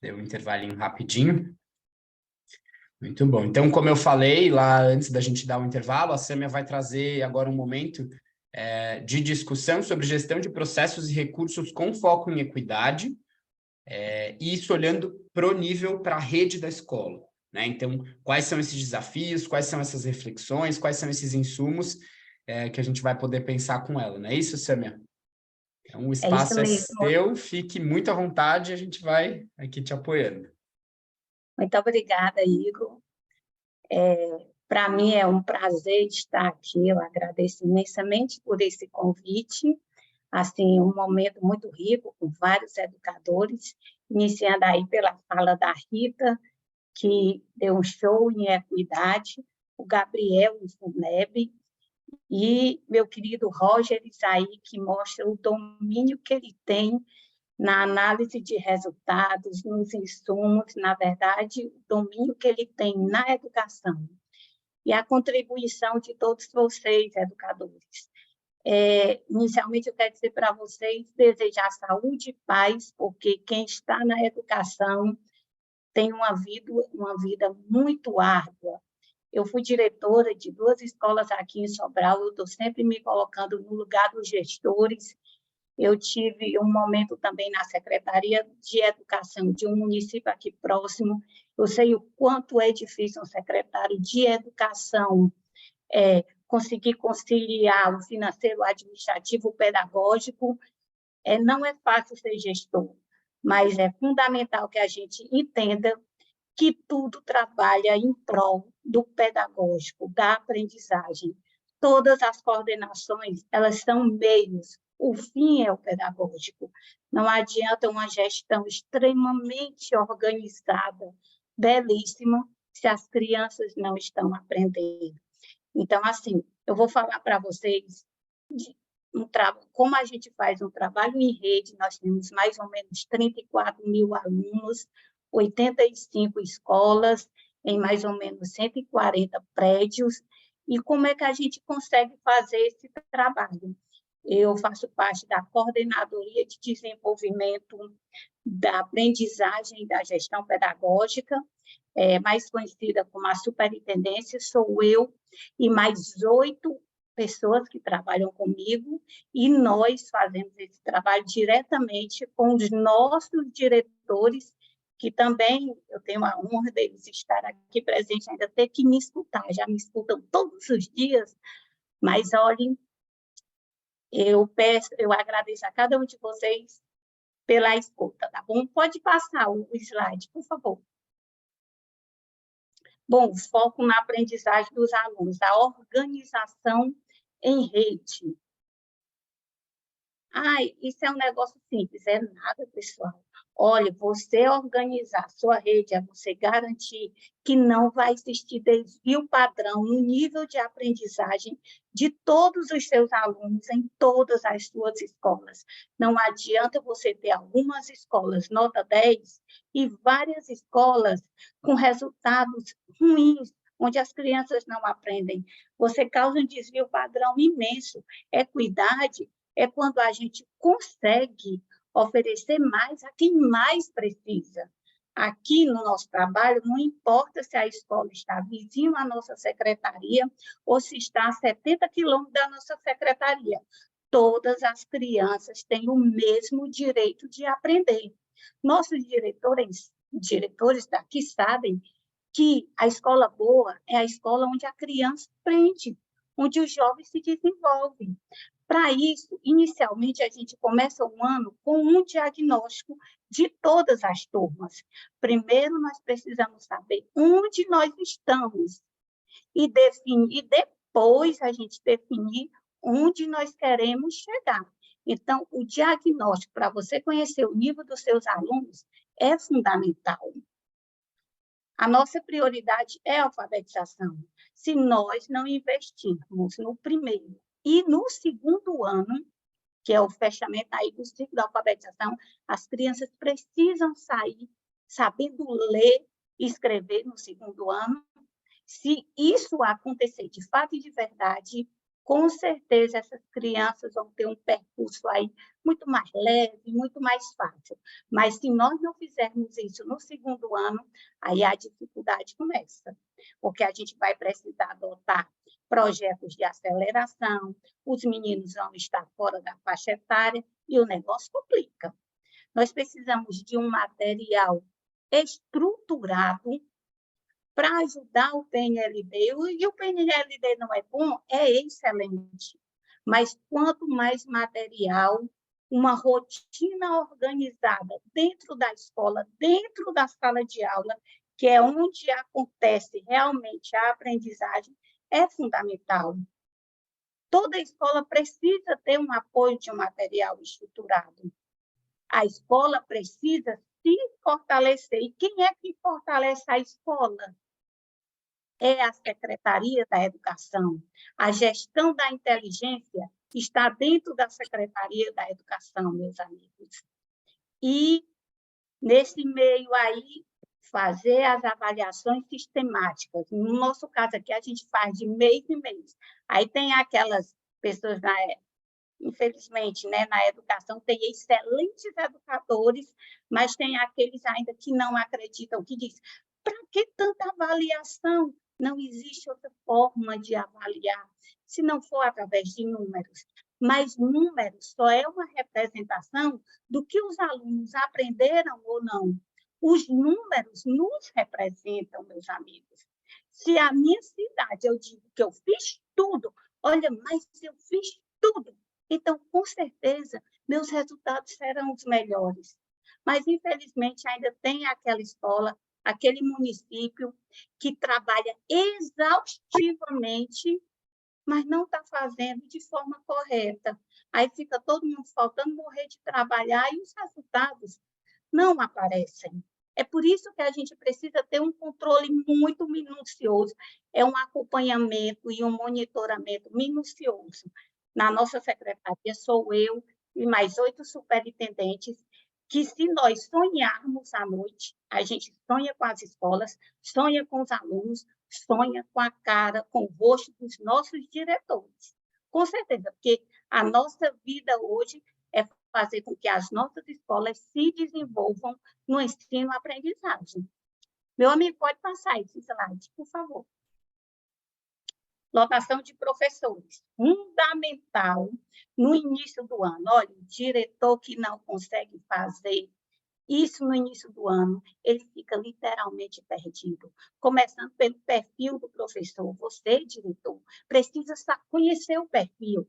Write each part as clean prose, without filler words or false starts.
Deu um intervalinho rapidinho. Muito bom. Então, como eu falei lá antes da gente dar o intervalo, a Sâmia vai trazer agora um momento de discussão sobre gestão de processos e recursos com foco em equidade, e isso olhando para o nível, para a rede da escola, né? Então, quais são esses desafios, quais são essas reflexões, quais são esses insumos que a gente vai poder pensar com ela, não é isso, Sâmia? Então, o É isso espaço é mesmo. seu, fique muito à vontade, a gente vai aqui te apoiando. Muito obrigada, Igor. Para mim é um prazer estar aqui. Eu agradeço imensamente por esse convite. Assim, um momento muito rico com vários educadores, iniciando aí pela fala da Rita, que deu um show em equidade, o Gabriel em FUNEB, e meu querido Roger Isaí, que mostra o domínio que ele tem na análise de resultados, nos insumos, na verdade, o domínio que ele tem na educação e a contribuição de todos vocês, educadores. Inicialmente, eu quero dizer para vocês, desejar saúde e paz, porque quem está na educação tem uma vida muito árdua. Eu fui diretora de 2 escolas aqui em Sobral, eu estou sempre me colocando no lugar dos gestores. Eu tive um momento também na Secretaria de Educação de um município aqui próximo. Eu sei o quanto é difícil um secretário de Educação conseguir conciliar o financeiro, o administrativo, o pedagógico. Não é fácil ser gestor, mas é fundamental que a gente entenda que tudo trabalha em prol do pedagógico, da aprendizagem. Todas as coordenações, elas são meios, o fim é o pedagógico. Não adianta uma gestão extremamente organizada, belíssima, se as crianças não estão aprendendo. Então, assim, eu vou falar para vocês como a gente faz um trabalho em rede. Nós temos mais ou menos 34 mil alunos, 85 escolas, em mais ou menos 140 prédios, e como é que a gente consegue fazer esse trabalho? Eu faço parte da Coordenadoria de Desenvolvimento da Aprendizagem e da Gestão Pedagógica, mais conhecida como a Superintendência. Sou eu e mais 8 pessoas que trabalham comigo, e nós fazemos esse trabalho diretamente com os nossos diretores, que também eu tenho a honra deles estar aqui presentes, ainda ter que me escutar, já me escutam todos os dias, mas olhem, eu agradeço a cada um de vocês pela escuta, tá bom? Pode passar o slide, por favor. Bom, foco na aprendizagem dos alunos, a organização em rede. Isso é um negócio simples, é nada, pessoal. Olha, você organizar a sua rede é você garantir que não vai existir desvio padrão no nível de aprendizagem de todos os seus alunos em todas as suas escolas. Não adianta você ter algumas escolas nota 10 e várias escolas com resultados ruins, onde as crianças não aprendem. Você causa um desvio padrão imenso. Equidade é quando a gente consegue oferecer mais a quem mais precisa. Aqui no nosso trabalho, não importa se a escola está vizinho à nossa secretaria ou se está a 70 quilômetros da nossa secretaria. Todas as crianças têm o mesmo direito de aprender. Nossos diretores daqui sabem que a escola boa é a escola onde a criança aprende, onde os jovens se desenvolvem. Para isso, inicialmente, a gente começa o ano com um diagnóstico de todas as turmas. Primeiro, nós precisamos saber onde nós estamos e depois a gente definir onde nós queremos chegar. Então, o diagnóstico, para você conhecer o nível dos seus alunos, é fundamental. A nossa prioridade é a alfabetização. Se nós não investirmos no primeiro e no segundo ano, que é o fechamento aí do ciclo da alfabetização, as crianças precisam sair sabendo ler e escrever no segundo ano. Se isso acontecer de fato e de verdade, com certeza essas crianças vão ter um percurso aí muito mais leve, muito mais fácil. Mas se nós não fizermos isso no segundo ano, aí a dificuldade começa, porque a gente vai precisar adotar projetos de aceleração, os meninos vão estar fora da faixa etária e o negócio complica. Nós precisamos de um material estruturado para ajudar o PNLD. E o PNLD não é bom? É excelente. Mas quanto mais material, uma rotina organizada dentro da escola, dentro da sala de aula, que é onde acontece realmente a aprendizagem, é fundamental. Toda escola precisa ter um apoio de um material estruturado. A escola precisa se fortalecer. E quem é que fortalece a escola? É a Secretaria da Educação. A gestão da inteligência está dentro da Secretaria da Educação, meus amigos. E, nesse meio aí, fazer as avaliações sistemáticas. No nosso caso aqui, a gente faz de mês em mês. Aí tem aquelas pessoas, infelizmente, né, na educação, tem excelentes educadores, mas tem aqueles ainda que não acreditam, que dizem, para que tanta avaliação? Não existe outra forma de avaliar, se não for através de números. Mas números só é uma representação do que os alunos aprenderam ou não. Os números nos representam, meus amigos. Se a minha cidade, eu digo que eu fiz tudo, olha, mas eu fiz tudo, então, com certeza, meus resultados serão os melhores. Mas, infelizmente, ainda tem aquela escola, aquele município que trabalha exaustivamente, mas não está fazendo de forma correta. Aí fica todo mundo faltando morrer de trabalhar e os resultados não aparecem. É por isso que a gente precisa ter um controle muito minucioso, é um acompanhamento e um monitoramento minucioso. Na nossa secretaria, sou eu e mais 8 superintendentes, que se nós sonharmos à noite, a gente sonha com as escolas, sonha com os alunos, sonha com a cara, com o rosto dos nossos diretores. Com certeza, porque a nossa vida hoje é fazer com que as nossas escolas se desenvolvam no ensino-aprendizagem. Meu amigo, pode passar esse slide, por favor. Lotação de professores, fundamental no início do ano. Olha, o diretor que não consegue fazer isso no início do ano, ele fica literalmente perdido. Começando pelo perfil do professor. Você, diretor, precisa conhecer o perfil.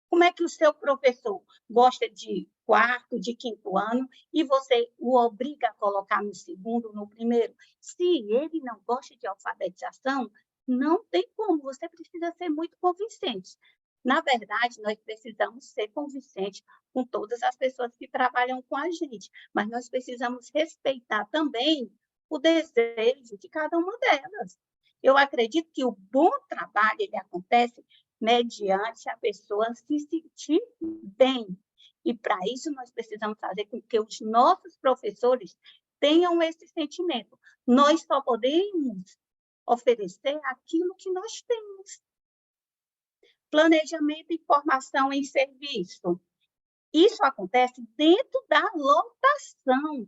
Como é que o seu professor gosta de quarto, de quinto ano, e você o obriga a colocar no segundo, no primeiro? Se ele não gosta de alfabetização, não tem como, você precisa ser muito convincente. Na verdade, nós precisamos ser convincentes com todas as pessoas que trabalham com a gente, mas nós precisamos respeitar também o desejo de cada uma delas. Eu acredito que o bom trabalho ele acontece mediante a pessoa se sentir bem. E, para isso, nós precisamos fazer com que os nossos professores tenham esse sentimento. Nós só podemos oferecer aquilo que nós temos. Planejamento e formação em serviço. Isso acontece dentro da lotação,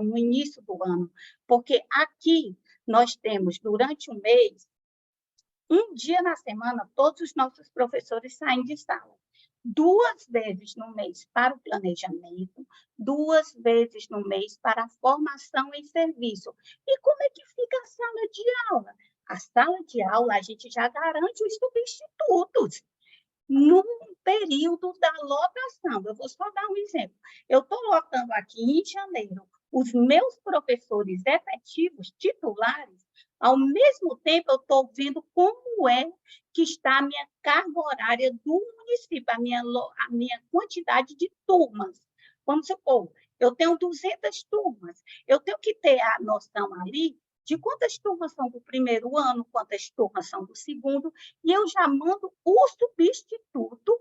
no início do ano, porque aqui nós temos, durante um mês, um dia na semana, todos os nossos professores saem de sala. 2 vezes no mês para o planejamento, 2 vezes no mês para a formação em serviço. E como é que fica a sala de aula? A sala de aula, a gente já garante os substitutos no período da lotação. Eu vou só dar um exemplo. Eu estou lotando aqui em janeiro os meus professores efetivos, titulares, ao mesmo tempo eu estou vendo como é que está a minha carga horária do município, a minha quantidade de turmas. Vamos supor, eu tenho 200 turmas, eu tenho que ter a noção ali de quantas turmas são do primeiro ano, quantas turmas são do segundo, e eu já mando o substituto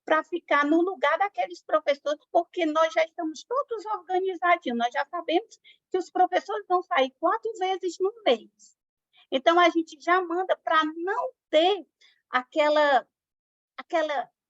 para ficar no lugar daqueles professores, porque nós já estamos todos organizadinhos, nós já sabemos que os professores vão sair 4 vezes no mês. Então, a gente já manda para não ter aquela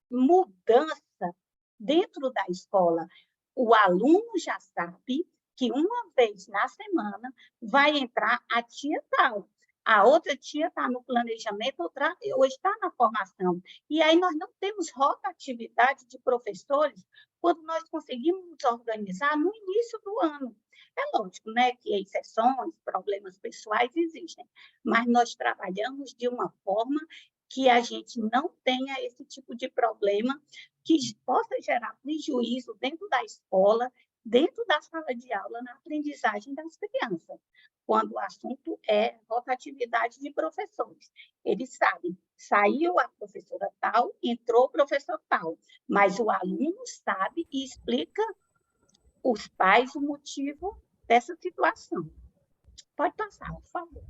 mudança dentro da escola. O aluno já sabe que uma vez na semana vai entrar a tia tal. A outra tia está no planejamento ou está na formação. E aí nós não temos rotatividade de professores quando nós conseguimos organizar no início do ano. É lógico, né, que exceções, problemas pessoais existem, mas nós trabalhamos de uma forma que a gente não tenha esse tipo de problema que possa gerar prejuízo dentro da escola, dentro da sala de aula, na aprendizagem das crianças, quando o assunto é rotatividade de professores. Eles sabem, saiu a professora tal, entrou o professor tal, mas o aluno sabe e explica os pais o motivo dessa situação. Pode passar, por favor.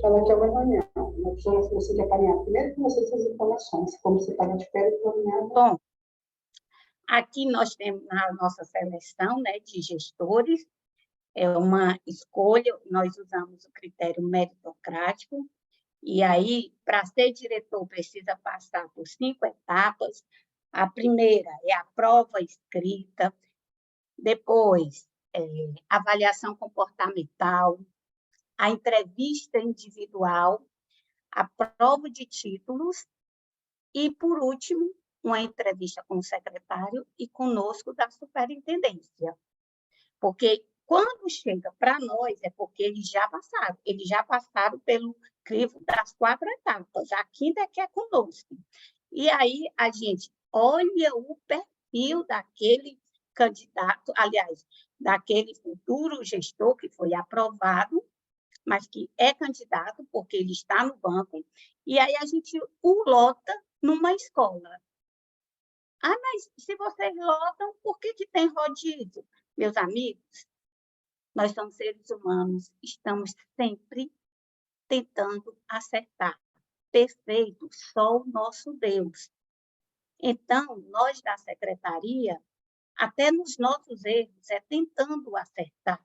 Ela quer uma reunião. Uma pessoa que você quer apanhar primeiro com você essas informações, como você estava de férias planeada. Bom, aqui nós temos a nossa seleção, né, de gestores, é uma escolha, nós usamos o critério meritocrático, e aí, para ser diretor, precisa passar por 5 etapas. A primeira é a prova escrita, depois, avaliação comportamental, a entrevista individual, a prova de títulos e, por último, uma entrevista com o secretário e conosco da superintendência. Porque quando chega para nós, é porque eles já passaram pelo crivo das 4 etapas, a quinta é que é conosco. E aí a gente olha o perfil daquele candidato, aliás, daquele futuro gestor que foi aprovado, mas que é candidato porque ele está no banco, e aí a gente o lota numa escola. Ah, mas se vocês lotam, por que tem rodízio? Meus amigos, nós somos seres humanos, estamos sempre tentando acertar. Perfeito, só o nosso Deus. Então, nós da secretaria, até nos nossos erros, é tentando acertar.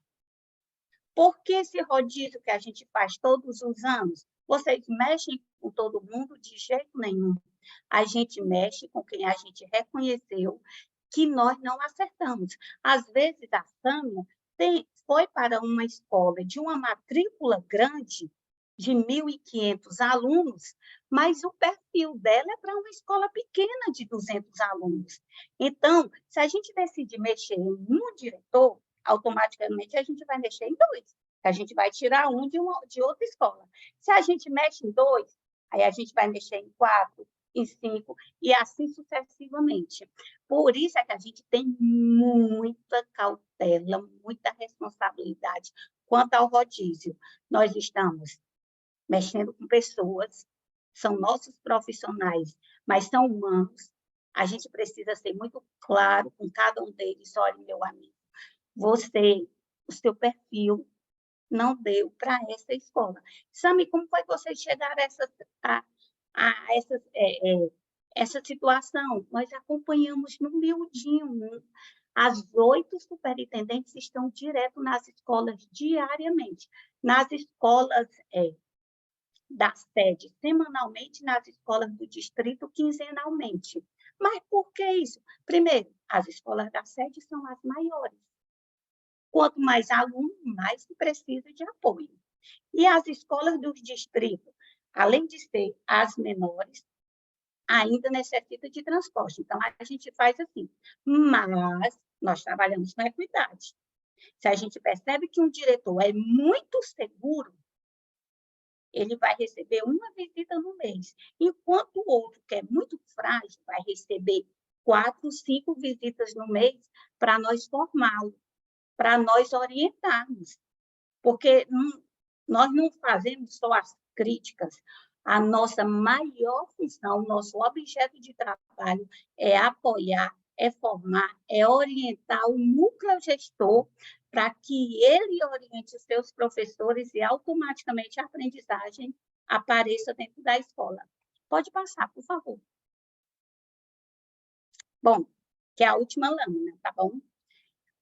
Por que esse rodízio que a gente faz todos os anos? Vocês mexem com todo mundo? De jeito nenhum. A gente mexe com quem a gente reconheceu que nós não acertamos. Às vezes, a Sâmia foi para uma escola de uma matrícula grande, de 1.500 alunos, mas o perfil dela é para uma escola pequena de 200 alunos. Então, se a gente decidir mexer em um diretor, automaticamente a gente vai mexer em 2. A gente vai tirar um de outra escola. Se a gente mexe em 2, aí a gente vai mexer em 4, em 5, e assim sucessivamente. Por isso é que a gente tem muita cautela, muita responsabilidade quanto ao rodízio. Nós estamos mexendo com pessoas, são nossos profissionais, mas são humanos. A gente precisa ser muito claro com cada um deles. Olha, meu amigo, o seu perfil não deu para essa escola. Sami, como foi que vocês chegaram essa situação? Nós acompanhamos no miudinho. As 8 superintendentes estão direto nas escolas diariamente. Nas escolas da sede, semanalmente, nas escolas do distrito, quinzenalmente. Mas por que isso? Primeiro, as escolas da sede são as maiores. Quanto mais aluno, mais se precisa de apoio. E as escolas dos distritos, além de ser as menores, ainda necessita de transporte. Então, a gente faz assim. Mas nós trabalhamos com equidade. Se a gente percebe que um diretor é muito seguro, ele vai receber uma visita no mês, enquanto o outro, que é muito frágil, vai receber 4, 5 visitas no mês para nós formá-lo, para nós orientarmos. Porque nós não fazemos só as críticas, a nossa maior função, nosso objeto de trabalho é apoiar, é formar, é orientar o núcleo gestor para que ele oriente os seus professores e automaticamente a aprendizagem apareça dentro da escola. Pode passar, por favor. Bom, que é a última lâmina, tá bom?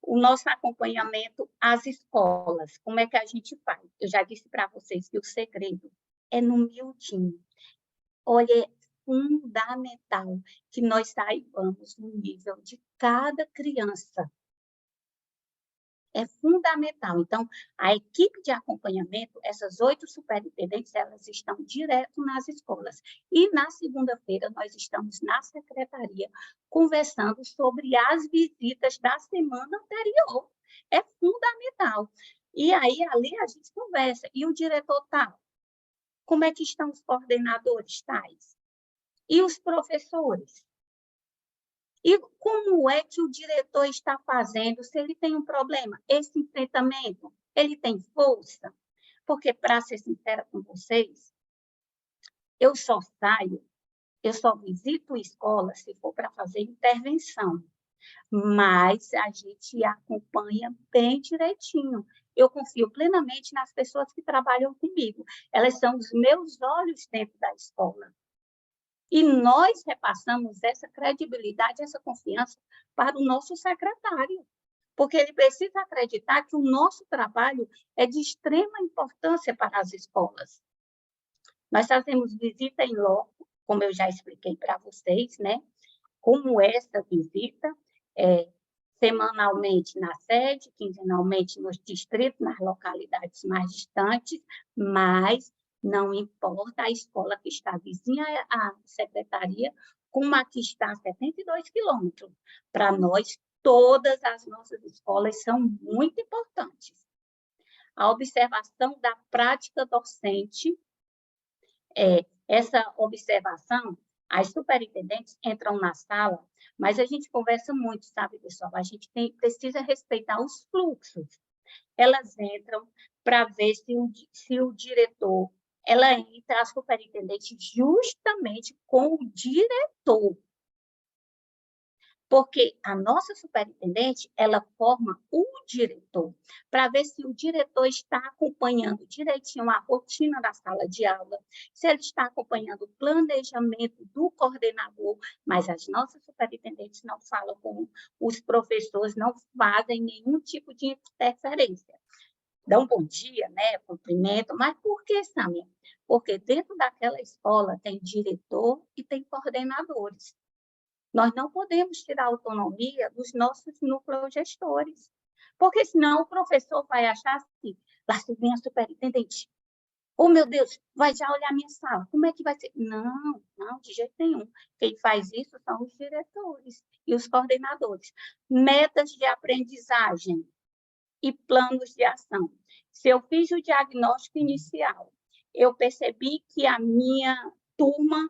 O nosso acompanhamento às escolas, como é que a gente faz? eu já disse para vocês que o segredo é no miudinho. Olha, é fundamental que nós saibamos o nível de cada criança. É fundamental. Então, a equipe de acompanhamento, essas 8 superintendentes, elas estão direto nas escolas. E na segunda-feira, nós estamos na secretaria conversando sobre as visitas da semana anterior. É fundamental. E aí, ali, a gente conversa. E o diretor tal? Como é que estão os coordenadores tais? E os professores? E como é que o diretor está fazendo se ele tem um problema? Esse enfrentamento, ele tem força? Porque, para ser sincera com vocês, eu só visito escola se for para fazer intervenção. Mas a gente acompanha bem direitinho. Eu confio plenamente nas pessoas que trabalham comigo. Elas são os meus olhos dentro da escola. E nós repassamos essa credibilidade, essa confiança para o nosso secretário, porque ele precisa acreditar que o nosso trabalho é de extrema importância para as escolas. Nós fazemos visita em loco, como eu já expliquei para vocês, né? Como essa visita, semanalmente na sede, quinzenalmente nos distritos, nas localidades mais distantes, mas não importa a escola que está vizinha à secretaria, como a que está a 72 quilômetros. Para nós, todas as nossas escolas são muito importantes. A observação da prática docente, essa observação, as superintendentes entram na sala, mas a gente conversa muito, sabe, pessoal? A gente precisa respeitar os fluxos. Elas entram para ver se o diretor, ela entra, a superintendente, justamente com o diretor. Porque a nossa superintendente, ela forma o diretor, para ver se o diretor está acompanhando direitinho a rotina da sala de aula, se ele está acompanhando o planejamento do coordenador, mas as nossas superintendentes não falam com os professores, não fazem nenhum tipo de interferência. Dão bom dia, né, cumprimento, mas por que, Sâmia? Porque dentro daquela escola tem diretor e tem coordenadores. Nós não podemos tirar a autonomia dos nossos núcleos gestores, porque senão o professor vai achar assim, lá se vem a superintendente, oh, meu Deus, vai já olhar a minha sala, como é que vai ser? Não, de jeito nenhum. Quem faz isso são os diretores e os coordenadores. Metas de aprendizagem e planos de ação. Se eu fiz o diagnóstico inicial, eu percebi que a minha turma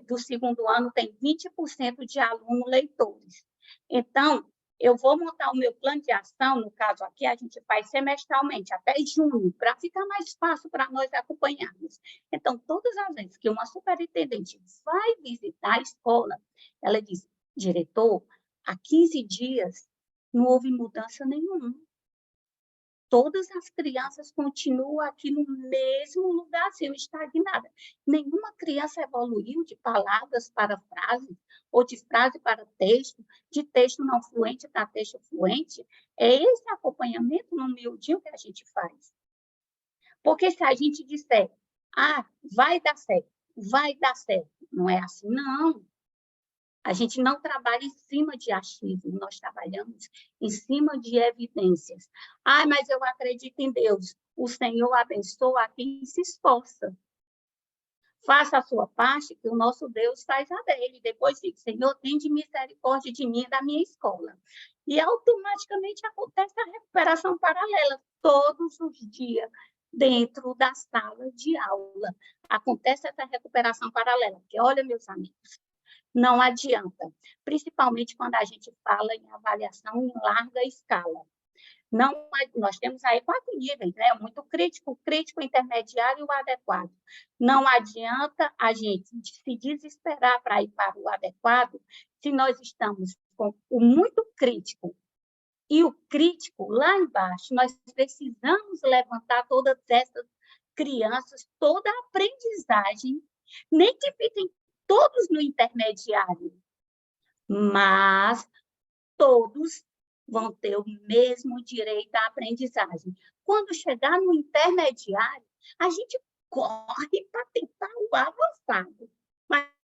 do segundo ano tem 20% de alunos leitores. Então, eu vou montar o meu plano de ação, no caso aqui, a gente faz semestralmente, até junho, para ficar mais fácil para nós acompanharmos. Então, todas as vezes que uma superintendente vai visitar a escola, ela diz, diretor, há 15 dias não houve mudança nenhuma. Todas as crianças continuam aqui no mesmo lugarzinho, estagnada. Nenhuma criança evoluiu de palavras para frases, ou de frase para texto, de texto não fluente para texto fluente. É esse acompanhamento no miudinho que a gente faz. Porque se a gente disser, vai dar certo, não é assim, não. A gente não trabalha em cima de achismo, nós trabalhamos em cima de evidências. Mas eu acredito em Deus. O Senhor abençoa a quem se esforça. Faça a sua parte, que o nosso Deus faz a dele. Depois diz, Senhor, tende misericórdia de mim e da minha escola. E automaticamente acontece a recuperação paralela, todos os dias, dentro da sala de aula. Acontece essa recuperação paralela. Porque, olha, meus amigos, não adianta, principalmente quando a gente fala em avaliação em larga escala. Nós temos aí 4 níveis, né? Muito crítico, o crítico, intermediário e o adequado. Não adianta a gente se desesperar para ir para o adequado se nós estamos com o muito crítico e o crítico lá embaixo. Nós precisamos levantar todas essas crianças, toda a aprendizagem, nem que fiquem todos no intermediário, mas todos vão ter o mesmo direito à aprendizagem. Quando chegar no intermediário, a gente corre para tentar o avançado.